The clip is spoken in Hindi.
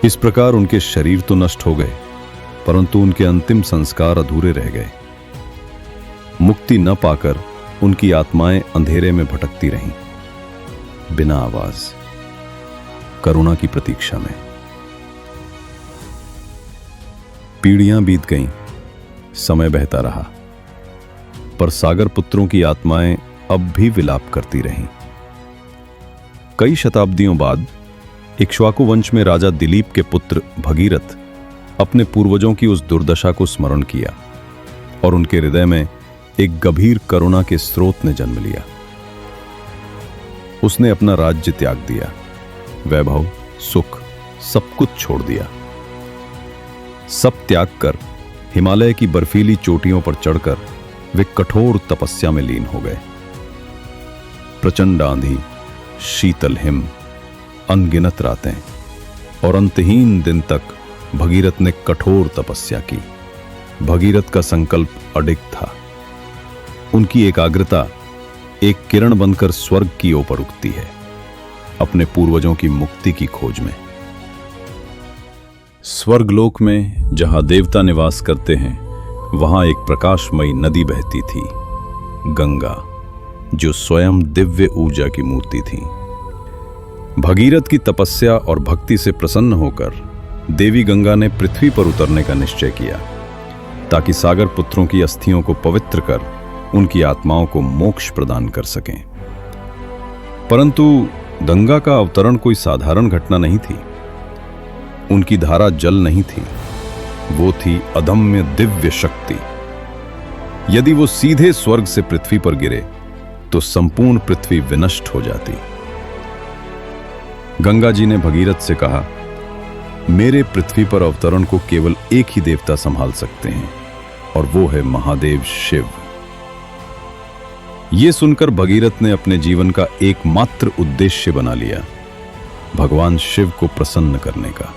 इस प्रकार उनके शरीर तो नष्ट हो गए, परंतु उनके अंतिम संस्कार अधूरे रह गए। मुक्ति न पाकर उनकी आत्माएं अंधेरे में भटकती रहीं, बिना आवाज, करुणा की प्रतीक्षा में। पीढ़ियां बीत गईं, समय बहता रहा, पर सागर पुत्रों की आत्माएं अब भी विलाप करती रहीं। कई शताब्दियों बाद इक्ष्वाकु वंश में राजा दिलीप के पुत्र भगीरथ अपने पूर्वजों की उस दुर्दशा को स्मरण किया और उनके हृदय में एक गंभीर करुणा के स्रोत ने जन्म लिया। उसने अपना राज्य त्याग दिया, वैभव, सुख, सब कुछ छोड़ दिया। सब त्याग कर हिमालय की बर्फीली चोटियों पर चढ़कर वे कठोर तपस्या में लीन हो गए। प्रचंड आंधी, शीतल हिम, अनगिनत रातें और अंतहीन दिन तक भगीरथ ने कठोर तपस्या की। भगीरथ का संकल्प अडिग था। उनकी एकाग्रता एक किरण बनकर स्वर्ग की ओर उठती है, अपने पूर्वजों की मुक्ति की खोज में। स्वर्गलोक में जहां देवता निवास करते हैं, वहां एक प्रकाशमयी नदी बहती थी, गंगा, जो स्वयं दिव्य ऊर्जा की मूर्ति थी। भगीरथ की तपस्या और भक्ति से प्रसन्न होकर देवी गंगा ने पृथ्वी पर उतरने का निश्चय किया, ताकि सागर पुत्रों की अस्थियों को पवित्र कर उनकी आत्माओं को मोक्ष प्रदान कर सकें। परंतु गंगा का अवतरण कोई साधारण घटना नहीं थी। उनकी धारा जल नहीं थी, वो थी अदम्य दिव्य शक्ति। यदि वो सीधे स्वर्ग से पृथ्वी पर गिरे तो संपूर्ण पृथ्वी विनष्ट हो जाती। गंगा जी ने भगीरथ से कहा, मेरे पृथ्वी पर अवतरण को केवल एक ही देवता संभाल सकते हैं, और वो है महादेव शिव। ये सुनकर भगीरथ ने अपने जीवन का एकमात्र उद्देश्य बना लिया, भगवान शिव को प्रसन्न करने का।